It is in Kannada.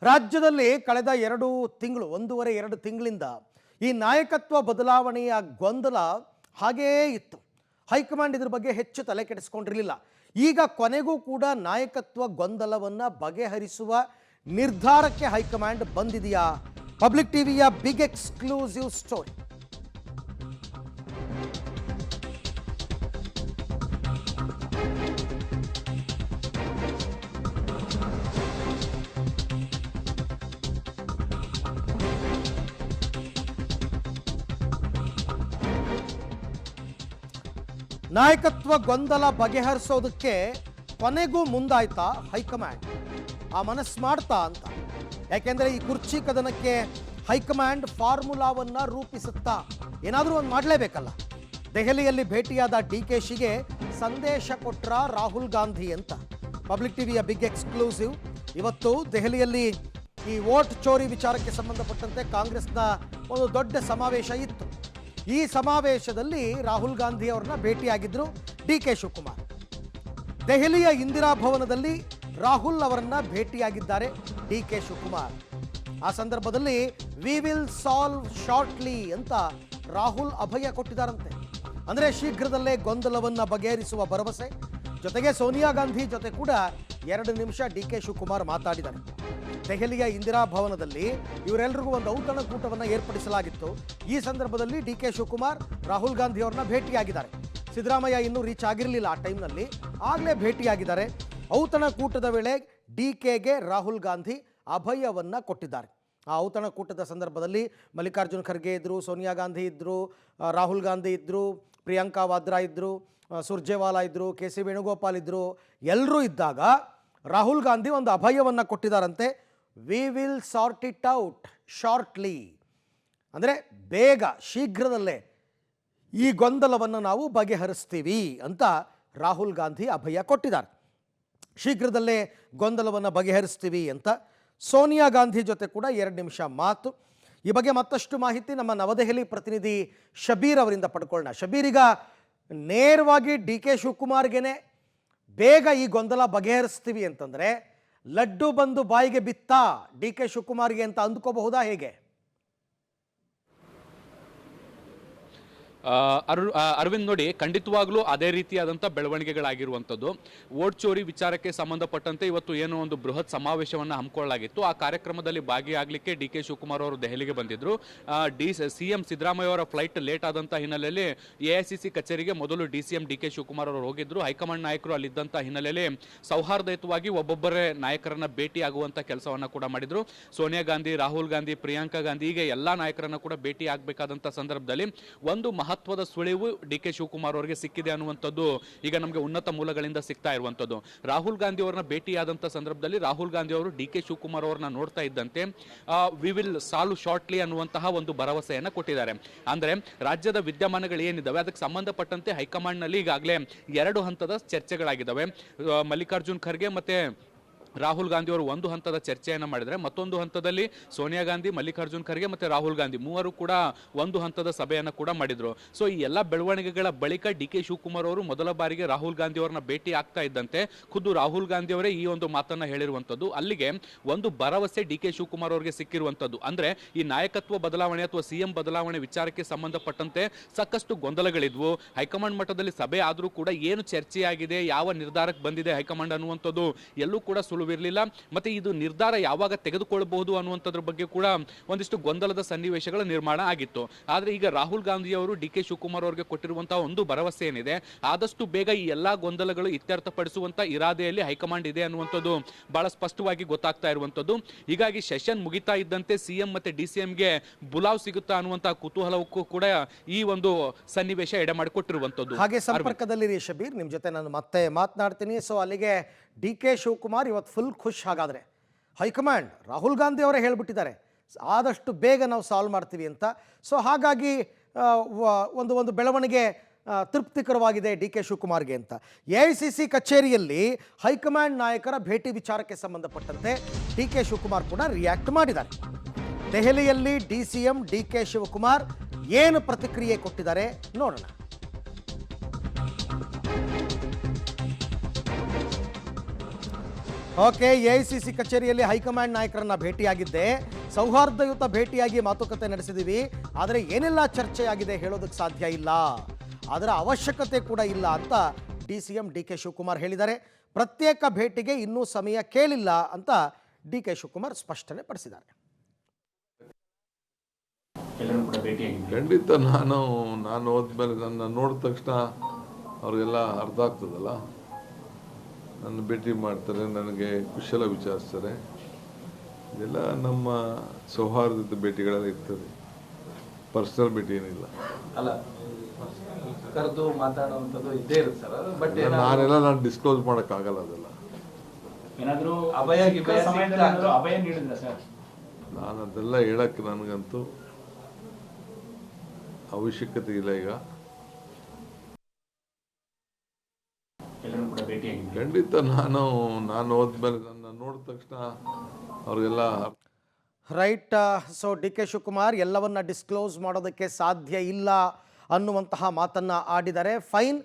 ರಾಜ್ಯದಲ್ಲಿ ಕಳೆದ 1.5 ತಿಂಗಳಿಂದ ಈ ನಾಯಕತ್ವ ಬದಲಾವಣೆಯ ಗೊಂದಲ ಹಾಗೆಯೇ ಇತ್ತು. ಹೈಕಮಾಂಡ್ ಇದ್ರ ಬಗ್ಗೆ ಹೆಚ್ಚು ತಲೆ ಕೆಡಿಸಿಕೊಂಡಿರಲಿಲ್ಲ. ಈಗ ಕೊನೆಗೂ ಕೂಡ ನಾಯಕತ್ವ ಗೊಂದಲವನ್ನು ಬಗೆಹರಿಸುವ ನಿರ್ಧಾರಕ್ಕೆ ಹೈಕಮಾಂಡ್ ಬಂದಿದೆಯಾ? ಪಬ್ಲಿಕ್ ಟಿವಿಯ ಬಿಗ್ ಎಕ್ಸ್ಕ್ಲೂಸಿವ್ ಸ್ಟೋರಿ. ನಾಯಕತ್ವ ಗೊಂದಲ ಬಗೆಹರಿಸೋದಕ್ಕೆ ಕೊನೆಗೂ ಮುಂದಾಯ್ತಾ ಹೈಕಮಾಂಡ್? ಆ ಮನಸ್ಸು ಮಾಡ್ತಾ ಅಂತ. ಯಾಕೆಂದರೆ ಈ ಕುರ್ಚಿ ಕದನಕ್ಕೆ ಹೈಕಮಾಂಡ್ ಫಾರ್ಮುಲಾವನ್ನು ರೂಪಿಸುತ್ತಾ ಏನಾದರೂ ಒಂದು ಮಾಡಲೇಬೇಕಲ್ಲ. ದೆಹಲಿಯಲ್ಲಿ ಭೇಟಿಯಾದ DKಶಿಗೆ ಸಂದೇಶ ಕೊಟ್ರ ರಾಹುಲ್ ಗಾಂಧಿ ಅಂತ. ಪಬ್ಲಿಕ್ ಟಿವಿಯ ಬಿಗ್ ಎಕ್ಸ್ಕ್ಲೂಸಿವ್. ಇವತ್ತು ದೆಹಲಿಯಲ್ಲಿ ಈ ವೋಟ್ ಚೋರಿ ವಿಚಾರಕ್ಕೆ ಸಂಬಂಧಪಟ್ಟಂತೆ ಕಾಂಗ್ರೆಸ್ನ ಒಂದು ದೊಡ್ಡ ಸಮಾವೇಶ ಇತ್ತು. ಈ ಸಮಾವೇಶದಲ್ಲಿ ರಾಹುಲ್ ಗಾಂಧಿ ಅವರನ್ನ ಭೇಟಿಯಾಗಿದ್ದರು DK ಶಿವಕುಮಾರ್. ದೆಹಲಿಯ ಇಂದಿರಾ ಭವನದಲ್ಲಿ ರಾಹುಲ್ ಅವರನ್ನ ಭೇಟಿಯಾಗಿದ್ದಾರೆ DK ಶಿವಕುಮಾರ್. ಆ ಸಂದರ್ಭದಲ್ಲಿ ವಿ ವಿಲ್ ಸಾಲ್ವ್ ಶಾರ್ಟ್ಲಿ ಅಂತ ರಾಹುಲ್ ಅಭಯ ಕೊಟ್ಟಿದ್ದಾರಂತೆ. ಅಂದರೆ ಶೀಘ್ರದಲ್ಲೇ ಗೊಂದಲವನ್ನು ಬಗೆಹರಿಸುವ ಭರವಸೆ. ಜೊತೆಗೆ ಸೋನಿಯಾ ಗಾಂಧಿ ಜೊತೆ ಕೂಡ 2 ನಿಮಿಷ DK ಶಿವಕುಮಾರ್ ಮಾತಾಡಿದ್ದಾರೆ. ದೆಹಲಿಯ ಇಂದಿರಾ ಭವನದಲ್ಲಿ ಇವರೆಲ್ಲರಿಗೂ ಒಂದು ಔತಣಕೂಟವನ್ನು ಏರ್ಪಡಿಸಲಾಗಿತ್ತು. ಈ ಸಂದರ್ಭದಲ್ಲಿ DK ಶಿವಕುಮಾರ್ ರಾಹುಲ್ ಗಾಂಧಿ ಅವರನ್ನ ಭೇಟಿಯಾಗಿದ್ದಾರೆ. ಸಿದ್ದರಾಮಯ್ಯ ಇನ್ನೂ ರೀಚ್ ಆಗಿರಲಿಲ್ಲ ಆ ಟೈಮ್ನಲ್ಲಿ, ಆಗಲೇ ಭೇಟಿಯಾಗಿದ್ದಾರೆ. ಔತಣಕೂಟದ ವೇಳೆ DKಗೆ ರಾಹುಲ್ ಗಾಂಧಿ ಅಭಯವನ್ನು ಕೊಟ್ಟಿದ್ದಾರೆ. ಆ ಔತಣಕೂಟದ ಸಂದರ್ಭದಲ್ಲಿ ಮಲ್ಲಿಕಾರ್ಜುನ್ ಖರ್ಗೆ ಇದ್ದರು, ಸೋನಿಯಾ ಗಾಂಧಿ ಇದ್ದರು, ರಾಹುಲ್ ಗಾಂಧಿ ಇದ್ದರು, ಪ್ರಿಯಾಂಕಾ ವಾದ್ರಾ ಇದ್ದರು, ಸುರ್ಜೇವಾಲಾ ಇದ್ದರು, KC ವೇಣುಗೋಪಾಲ್ ಇದ್ದರು. ಎಲ್ಲರೂ ಇದ್ದಾಗ ರಾಹುಲ್ ಗಾಂಧಿ ಒಂದು ಅಭಯವನ್ನು ಕೊಟ್ಟಿದ್ದಾರಂತೆ. We will sort it out shortly, ಅಂದರೆ ಬೇಗ ಶೀಘ್ರದಲ್ಲೇ ಈ ಗೊಂದಲವನ್ನು ನಾವು ಬಗೆಹರಿಸ್ತೀವಿ ಅಂತ ರಾಹುಲ್ ಗಾಂಧಿ ಅಭಯ ಕೊಟ್ಟಿದ್ದಾರೆ. ಶೀಘ್ರದಲ್ಲೇ ಗೊಂದಲವನ್ನು ಬಗೆಹರಿಸ್ತೀವಿ ಅಂತ. ಸೋನಿಯಾ ಗಾಂಧಿ ಜೊತೆ ಕೂಡ 2 ನಿಮಿಷ ಮಾತು. ಈ ಬಗ್ಗೆ ಮತ್ತಷ್ಟು ಮಾಹಿತಿ ನಮ್ಮ ನವದೆಹಲಿ ಪ್ರತಿನಿಧಿ ಶಬೀರ್ ಅವರಿಂದ ಪಡ್ಕೊಳ್ಳೋಣ. ಶಬೀರ್, ಈಗ ನೇರವಾಗಿ DK ಶಿವಕುಮಾರ್ಗೆ ಬೇಗ ಈ ಗೊಂದಲ ಬಗೆಹರಿಸ್ತೀವಿ ಅಂತಂದರೆ ಲಡ್ಡು ಬಂದು ಬಾಯಿಗೆ ಬಿತ್ತಾ DK ಶಿವಕುಮಾರ್ಗೆ ಅಂತ ಅಂದ್ಕೋಬಹುದಾ ಹೇಗೆ? ಅರವಿಂದ್, ನೋಡಿ, ಖಂಡಿತವಾಗ್ಲೂ ಅದೇ ರೀತಿಯಾದಂಥ ಬೆಳವಣಿಗೆಗಳಾಗಿರುವಂಥದ್ದು. ವೋಟ್ ಚೋರಿ ವಿಚಾರಕ್ಕೆ ಸಂಬಂಧಪಟ್ಟಂತೆ ಇವತ್ತು ಏನೋ ಒಂದು ಬೃಹತ್ ಸಮಾವೇಶವನ್ನು ಹಮ್ಮಿಕೊಳ್ಳಲಾಗಿತ್ತು. ಆ ಕಾರ್ಯಕ್ರಮದಲ್ಲಿ ಭಾಗಿಯಾಗಲಿಕ್ಕೆ DK ಶಿವಕುಮಾರ್ ಅವರು ದೆಹಲಿಗೆ ಬಂದಿದ್ದರು. CM ಸಿದ್ದರಾಮಯ್ಯ ಅವರ ಫ್ಲೈಟ್ ಲೇಟ್ ಆದಂಥ ಹಿನ್ನೆಲೆಯಲ್ಲಿ AICC ಕಚೇರಿಗೆ ಮೊದಲು DCM DK ಶಿವಕುಮಾರ್ ಅವರು ಹೋಗಿದ್ದರು. ಹೈಕಮಾಂಡ್ ನಾಯಕರು ಅಲ್ಲಿದ್ದಂಥ ಹಿನ್ನೆಲೆಯಲ್ಲಿ ಸೌಹಾರ್ದಯುತವಾಗಿ ಒಬ್ಬೊಬ್ಬರೇ ನಾಯಕರನ್ನ ಭೇಟಿ ಆಗುವಂಥ ಕೆಲಸವನ್ನು ಕೂಡ ಮಾಡಿದರು. ಸೋನಿಯಾ ಗಾಂಧಿ, ರಾಹುಲ್ ಗಾಂಧಿ, ಪ್ರಿಯಾಂಕಾ ಗಾಂಧಿ, ಹೀಗೆ ಎಲ್ಲ ನಾಯಕರನ್ನ ಕೂಡ ಭೇಟಿ ಆಗಬೇಕಾದಂಥ ಸಂದರ್ಭದಲ್ಲಿ ಒಂದು ಮಹತ್ವದ ಸುಳಿವು DK ಶಿವಕುಮಾರ್ ಅವರಿಗೆ ಸಿಕ್ಕಿದೆ ಅನ್ನುವಂಥದ್ದು ಈಗ ನಮಗೆ ಉನ್ನತ ಮೂಲಗಳಿಂದ ಸಿಗ್ತಾ ಇರುವಂಥದ್ದು. ರಾಹುಲ್ ಗಾಂಧಿ ಅವರನ್ನ ಭೇಟಿಯಾದಂಥ ಸಂದರ್ಭದಲ್ಲಿ ರಾಹುಲ್ ಗಾಂಧಿ ಅವರು DK ಶಿವಕುಮಾರ್ ಅವರನ್ನ ನೋಡ್ತಾ ಇದ್ದಂತೆ ವಿ ವಿಲ್ ಸಾಲ್ವ್ ಶಾರ್ಟ್ಲಿ ಅನ್ನುವಂತಹ ಒಂದು ಭರವಸೆಯನ್ನು ಕೊಟ್ಟಿದ್ದಾರೆ. ಅಂದರೆ ರಾಜ್ಯದ ವಿದ್ಯಮಾನಗಳು ಏನಿದ್ದಾವೆ ಅದಕ್ಕೆ ಸಂಬಂಧಪಟ್ಟಂತೆ ಹೈಕಮಾಂಡ್ನಲ್ಲಿ ಈಗಾಗಲೇ 2 ಹಂತದ ಚರ್ಚೆಗಳಾಗಿದ್ದಾವೆ. ಮಲ್ಲಿಕಾರ್ಜುನ್ ಖರ್ಗೆ ಮತ್ತೆ ರಾಹುಲ್ ಗಾಂಧಿ ಅವರು ಒಂದು ಹಂತದ ಚರ್ಚೆಯನ್ನು ಮಾಡಿದರೆ, ಮತ್ತೊಂದು ಹಂತದಲ್ಲಿ ಸೋನಿಯಾ ಗಾಂಧಿ, ಮಲ್ಲಿಕಾರ್ಜುನ್ ಖರ್ಗೆ ಮತ್ತು ರಾಹುಲ್ ಗಾಂಧಿ ಮೂವರು ಕೂಡ ಒಂದು ಹಂತದ ಸಭೆಯನ್ನು ಕೂಡ ಮಾಡಿದರು. ಸೊ ಈ ಎಲ್ಲ ಬೆಳವಣಿಗೆಗಳ ಬಳಿಕ DK ಶಿವಕುಮಾರ್ ಅವರು ಮೊದಲ ಬಾರಿಗೆ ರಾಹುಲ್ ಗಾಂಧಿ ಅವರನ್ನ ಭೇಟಿ ಆಗ್ತಾ ಇದ್ದಂತೆ ಖುದ್ದು ರಾಹುಲ್ ಗಾಂಧಿ ಅವರೇ ಈ ಒಂದು ಮಾತನ್ನು ಹೇಳಿರುವಂಥದ್ದು. ಅಲ್ಲಿಗೆ ಒಂದು ಭರವಸೆ DK ಶಿವಕುಮಾರ್ ಅವರಿಗೆ ಸಿಕ್ಕಿರುವಂಥದ್ದು. ಅಂದರೆ ಈ ನಾಯಕತ್ವ ಬದಲಾವಣೆ ಅಥವಾ CM ಬದಲಾವಣೆ ವಿಚಾರಕ್ಕೆ ಸಂಬಂಧಪಟ್ಟಂತೆ ಸಾಕಷ್ಟು ಗೊಂದಲಗಳಿದ್ವು. ಹೈಕಮಾಂಡ್ ಮಟ್ಟದಲ್ಲಿ ಸಭೆ ಆದರೂ ಕೂಡ ಏನು ಚರ್ಚೆಯಾಗಿದೆ, ಯಾವ ನಿರ್ಧಾರಕ್ಕೆ ಬಂದಿದೆ ಹೈಕಮಾಂಡ್ ಅನ್ನುವಂಥದ್ದು ಎಲ್ಲೂ ಕೂಡ ಸುಳುವಿರಲಿಲ್ಲ. ಮತ್ತೆ ಇದು ನಿರ್ಧಾರ ಯಾವಾಗ ತೆಗೆದುಕೊಳ್ಳಬಹುದು ಅನ್ನುವಂಥದ್ರ ಬಗ್ಗೆ ಕೂಡ ಒಂದಿಷ್ಟು ಗೊಂದಲದ ಸನ್ನಿವೇಶಗಳ ನಿರ್ಮಾಣ ಆಗಿತ್ತು. ಆದರೆ ಈಗ ರಾಹುಲ್ ಗಾಂಧಿ ಅವರು DK ಶಿವಕುಮಾರ್ ಅವರಿಗೆ ಕೊಟ್ಟಿರುವಂತಹ ಒಂದು ಭರವಸೆ ಏನಿದೆ, ಆದಷ್ಟು ಬೇಗ ಈ ಎಲ್ಲಾ ಗೊಂದಲಗಳು ಇತ್ಯರ್ಥಪಡಿಸುವಂತ ಇರಾದೆಯಲ್ಲಿ ಹೈಕಮಾಂಡ್ ಇದೆ ಅನ್ನುವಂಥದ್ದು ಬಹಳ ಸ್ಪಷ್ಟವಾಗಿ ಗೊತ್ತಾಗ್ತಾ ಇರುವಂಥದ್ದು. ಹೀಗಾಗಿ ಸೆಷನ್ ಮುಗಿತಾ ಇದ್ದಂತೆ CM ಮತ್ತೆ DCMಗೆ ಬುಲಾವ್ ಸಿಗುತ್ತಾ ಅನ್ನುವಂತಹ ಕುತೂಹಲಕ್ಕೂ ಕೂಡ ಈ ಒಂದು ಸನ್ನಿವೇಶ ಎಡೆ ಮಾಡಿಕೊಟ್ಟಿರುವಂಥದ್ದು. ಹಾಗೆ ಸಂಪರ್ಕದಲ್ಲಿ ಶಬೀರ್, ನಿಮ್ಮ ಜೊತೆ ನಾನು ಮತ್ತೆ ಮಾತನಾಡ್ತೀನಿ. ಸೊ ಅಲ್ಲಿಗೆ DK ಶಿವಕುಮಾರ್ ಇವತ್ತು ಫುಲ್ ಖುಷ್. ಹಾಗಾದರೆ ಹೈಕಮಾಂಡ್ ರಾಹುಲ್ ಗಾಂಧಿ ಅವರೇ ಹೇಳಿಬಿಟ್ಟಿದ್ದಾರೆ ಆದಷ್ಟು ಬೇಗ ನಾವು ಸಾಲ್ವ್ ಮಾಡ್ತೀವಿ ಅಂತ. ಸೊ ಹಾಗಾಗಿ ಒಂದು ಬೆಳವಣಿಗೆ ತೃಪ್ತಿಕರವಾಗಿದೆ DK ಶಿವಕುಮಾರ್ಗೆ ಅಂತ. AICC ಕಚೇರಿಯಲ್ಲಿ ಹೈಕಮಾಂಡ್ ನಾಯಕರ ಭೇಟಿ ವಿಚಾರಕ್ಕೆ ಸಂಬಂಧಪಟ್ಟಂತೆ DK ಶಿವಕುಮಾರ್ ಕೂಡ ರಿಯಾಕ್ಟ್ ಮಾಡಿದ್ದಾರೆ. ದೆಹಲಿಯಲ್ಲಿ DCM DK ಶಿವಕುಮಾರ್ ಏನು ಪ್ರತಿಕ್ರಿಯೆ ಕೊಟ್ಟಿದ್ದಾರೆ ನೋಡೋಣ. ಓಕೆ, ಎಐಸಿಸಿ ಕಚೇರಿಯಲ್ಲಿ ಹೈಕಮಾಂಡ್ ನಾಯಕರನ್ನ ಭೇಟಿಯಾಗಿದ್ದೆ, ಸೌಹಾರ್ದಯುತ ಭೇಟಿಯಾಗಿ ಮಾತುಕತೆ ನಡೆಸಿದ್ದೀವಿ. ಆದರೆ ಏನೆಲ್ಲ ಚರ್ಚೆಯಾಗಿದೆ ಹೇಳೋದಕ್ಕೆ ಸಾಧ್ಯ ಇಲ್ಲ, ಅದರ ಅವಶ್ಯಕತೆ ಕೂಡ ಇಲ್ಲ ಅಂತ DCM DK ಶಿವಕುಮಾರ್ ಹೇಳಿದ್ದಾರೆ. ಪ್ರತ್ಯೇಕ ಭೇಟಿಗೆ ಇನ್ನೂ ಸಮಯ ಕೇಳಿಲ್ಲ ಅಂತ DK ಶಿವಕುಮಾರ್ ಸ್ಪಷ್ಟನೆ ಪಡಿಸಿದ್ದಾರೆ. ಖಂಡಿತ ನಾನು ಹೋದ್ಮೇಲೆ ನನ್ನ ನೋಡಿದ ತಕ್ಷಣ ಅವ್ರಿಗೆಲ್ಲ ಅರ್ಥ ಆಗ್ತದಲ್ಲ, ನನ್ನ ಭೇಟಿ ಮಾಡ್ತಾರೆ, ನನಗೆ ಕುಶಲ ವಿಚಾರಿಸ್ತಾರೆ. ಇದೆಲ್ಲ ನಮ್ಮ ಸೌಹಾರ್ದದ ಭೇಟಿಗಳೆಲ್ಲ ಇರ್ತದೆ, ಪರ್ಸನಲ್ ಭೇಟಿ ಏನಿಲ್ಲ. ಅಲ್ಲ, ಕರೆದು ಮಾತಾಡುವಂಥದ್ದು ಇದ್ದೇ ಇರುತ್ತೆ ಸರ್. ಬಟ್ ನಾನು ಡಿಸ್ಕ್ಲೋಸ್ ಮಾಡೋಕ್ಕಾಗಲ್ಲ ಅದೆಲ್ಲ. ಏನಾದರೂ ಅಭಯ ನೀಡಿದ್ರ ಸರ್? ನಾನು ಅದೆಲ್ಲ ಹೇಳಕ್ಕೆ ನನಗಂತೂ ಅವಶ್ಯಕತೆ ಇಲ್ಲ ಈಗ. ಖಂಡಿತ ನಾನು ಹೋದ್ಮೇಲೆ ನನ್ನ ನೋಡಿದ ತಕ್ಷಣ ಅವ್ರಿಗೆಲ್ಲ ರೈಟ್. ಸೊ DK ಶಿವಕುಮಾರ್ ಎಲ್ಲವನ್ನ ಡಿಸ್ಕ್ಲೋಸ್ ಮಾಡೋದಕ್ಕೆ ಸಾಧ್ಯ ಇಲ್ಲ ಅನ್ನುವಂತಹ ಮಾತನ್ನ ಆಡಿದ್ದಾರೆ. ಫೈನ್,